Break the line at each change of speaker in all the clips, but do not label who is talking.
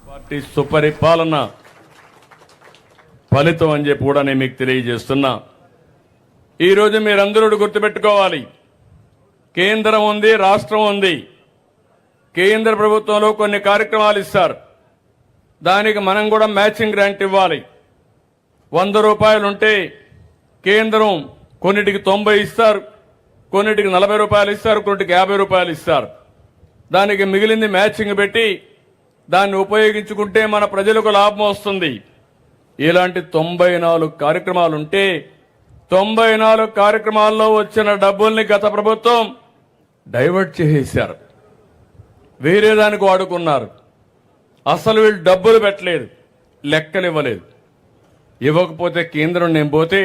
Party సుపరిపాలన ఫలితం అని చెప్పి కూడా నేను మీకు తెలియజేస్తున్నా. ఈరోజు మీరందరూ గుర్తుపెట్టుకోవాలి, కేంద్రం ఉంది, రాష్ట్రం ఉంది. కేంద్ర ప్రభుత్వంలో కొన్ని కార్యక్రమాలు ఇస్తారు, దానికి మనం కూడా మ్యాచింగ్ గ్రాంట్ ఇవ్వాలి. 100 రూపాయలు ఉంటే కేంద్రం కొన్నిటికి 90 ఇస్తారు, కొన్నిటికి 40 రూపాయలు ఇస్తారు, కొన్నిటికి 50 రూపాయలు ఇస్తారు. దానికి మిగిలింది మ్యాచింగ్ పెట్టి దాన్ని ఉపయోగించుకుంటే మన ప్రజలకు లాభం వస్తుంది. ఇలాంటి 94 కార్యక్రమాలుంటే 94 కార్యక్రమాల్లో వచ్చిన డబ్బుల్ని గత ప్రభుత్వం డైవర్ట్ చేసేశారు, వేరే దానికి వాడుకున్నారు. అసలు వీళ్ళు డబ్బులు పెట్టలేదు, లెక్కలు ఇవ్వలేదు. ఇవ్వకపోతే కేంద్రం నేను పోతే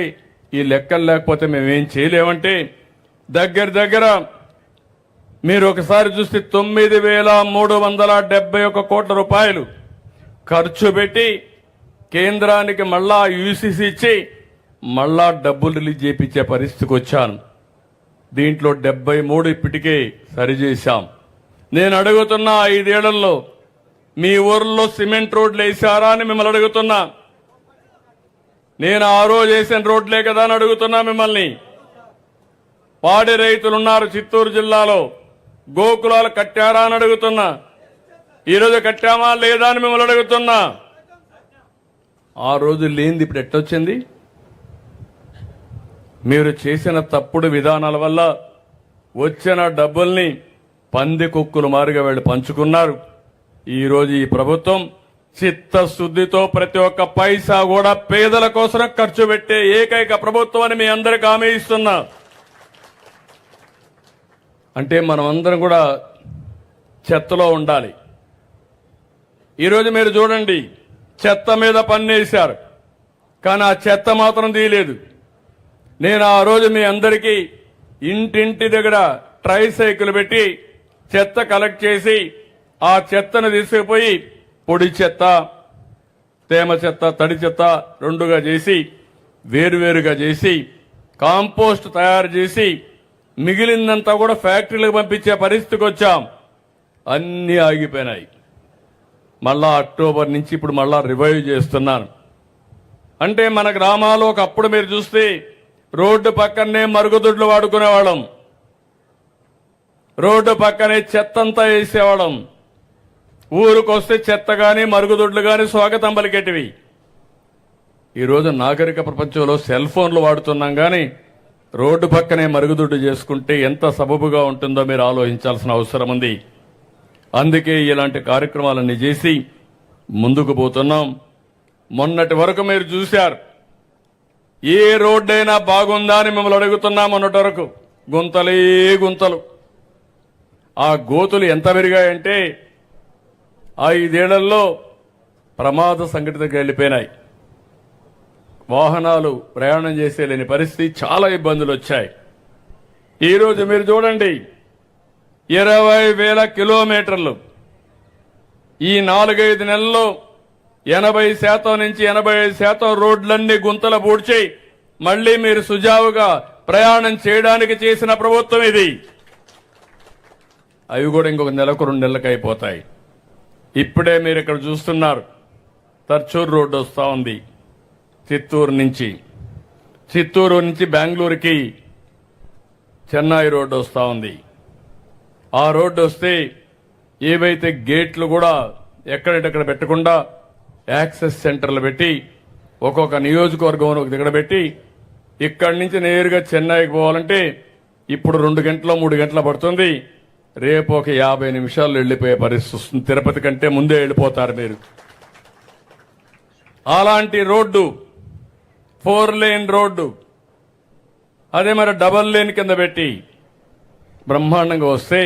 ఈ లెక్కలు లేకపోతే మేమేం చేయలేమంటే దగ్గర మీరు ఒకసారి చూస్తే 9,371 కోట్ల రూపాయలు ఖర్చు పెట్టి కేంద్రానికి మళ్ళా యూసీసీ ఇచ్చి మళ్ళా డబ్బులు రిలీజ్ చేయించే పరిస్థితికి వచ్చాను. దీంట్లో 73 ఇప్పటికే సరిచేశాం. నేను అడుగుతున్నా, 5 ఏళ్లలో మీ ఊర్లో సిమెంట్ రోడ్లు వేశారా అని మిమ్మల్ని అడుగుతున్నా. నేను ఆ రోజు వేసిన రోడ్లే కదా అని అడుగుతున్నా మిమ్మల్ని. పాడి రైతులున్నారు చిత్తూరు జిల్లాలో, గోకులాలు కట్టారా అని అడుగుతున్నా. ఈరోజు కట్టామా లేదా అని మిమ్మల్ని అడుగుతున్నా. ఆ రోజు లేనిది ఇప్పుడు ఎట్టొచ్చింది? మీరు చేసిన తప్పుడు విధానాల వల్ల వచ్చిన డబ్బుల్ని పంది కుక్కులు మారుగా వీళ్ళు పంచుకున్నారు. ఈరోజు ఈ ప్రభుత్వం చిత్తశుద్ధితో ప్రతి ఒక్క పైసా కూడా పేదల కోసం ఖర్చు పెట్టే ఏకైక ప్రభుత్వం అని మీ అందరికీ హామీ ఇస్తున్నా. అంటే మనం అందరం కూడా చెత్తలో ఉండాలి. ఈరోజు మీరు చూడండి, చెత్త మీద పన్నేశారు, కానీ ఆ చెత్త మాత్రం తీయలేదు. నేను ఆ రోజు మీ అందరికీ ఇంటింటి దగ్గర ట్రైసైకిల్ పెట్టి చెత్త కలెక్ట్ చేసి ఆ చెత్తను తీసుకుపోయి పొడి చెత్త, తేమ చెత్త, తడి చెత్త రెండుగా చేసి వేరువేరుగా చేసి కాంపోస్ట్ తయారు చేసి మిగిలిందంతా కూడా ఫ్యాక్టరీలకు పంపించే పరిస్థితికి వచ్చాం. అన్నీ ఆగిపోయినాయి. మళ్ళా అక్టోబర్ నుంచి ఇప్పుడు మళ్ళా రివైవ్ చేస్తున్నాను. అంటే మన గ్రామాల్లో ఒకప్పుడు మీరు చూస్తే రోడ్డు పక్కనే మరుగుదొడ్లు వాడుకునేవాళ్ళం, రోడ్డు పక్కనే చెత్తంతా వేసేవాళ్ళం. ఊరికొస్తే చెత్త గాని మరుగుదొడ్లు గాని స్వాగతం పలికేటివి. ఈరోజు నాగరిక ప్రపంచంలో సెల్ ఫోన్లు వాడుతున్నాం గాని రోడ్డు పక్కనే మరుగుదొడ్డు చేసుకుంటే ఎంత సబబుగా ఉంటుందో మీరు ఆలోచించాల్సిన అవసరం ఉంది. అందుకే ఇలాంటి కార్యక్రమాలన్నీ చేసి ముందుకు పోతున్నాం. మొన్నటి వరకు మీరు చూశారు, ఏ రోడ్డైనా బాగుందా అని మిమ్మల్ని అడుగుతున్నాం. మొన్నటి వరకు గుంతలే గుంతలు. ఆ గోతులు ఎంత పెరిగాయంటే 5 ఏళ్లలో ప్రమాద సంఘటనకు వెళ్లిపోయినాయి. వాహనాలు ప్రయాణం చేసేలేని పరిస్థితి, చాలా ఇబ్బందులు వచ్చాయి. ఈరోజు మీరు చూడండి, 20,000 కిలోమీటర్లు ఈ 4-5 నెలల్లో 80% నుంచి 85% రోడ్లన్నీ గుంతలు పూడ్చి మళ్లీ మీరు సుజావుగా ప్రయాణం చేయడానికి చేసిన ప్రభుత్వం ఇది. అవి కూడా ఇంకొక నెలకు 2 నెలలకు అయిపోతాయి. ఇప్పుడే మీరు ఇక్కడ చూస్తున్నారు, తర్చూరు రోడ్డు వస్తా ఉంది. చిత్తూరు నుంచి బెంగళూరుకి చెన్నై రోడ్డు వస్తా ఉంది. ఆ రోడ్డు వస్తే ఏవైతే గేట్లు కూడా ఎక్కడెక్కడ పెట్టకుండా యాక్సెస్ సెంటర్లు పెట్టి ఒక్కొక్క నియోజకవర్గం ఒక దగ్గర పెట్టి ఇక్కడి నుంచి నేరుగా చెన్నైకి పోవాలంటే ఇప్పుడు 2 గంటలు 3 గంటలు పడుతుంది. రేపు ఒక 50 నిమిషాల్లో వెళ్లిపోయే పరిస్థితి వస్తుంది. తిరుపతి కంటే ముందే వెళ్ళిపోతారు మీరు. అలాంటి రోడ్డు 4 లేన్ రోడ్డు, అదే మరి డబల్ లేన్ కింద పెట్టి బ్రహ్మాండంగా వస్తే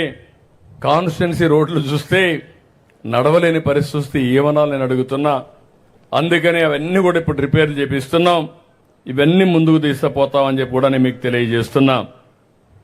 కాన్స్టిట్యున్సీ రోడ్లు చూస్తే నడవలేని పరిస్థితి ఏమనాలి నేను అడుగుతున్నా. అందుకని అవన్నీ కూడా ఇప్పుడు రిపేర్ చేపిస్తున్నాం. ఇవన్నీ ముందుకు తీసుకుపోతామని చెప్పి కూడా నేను మీకు తెలియజేస్తున్నా.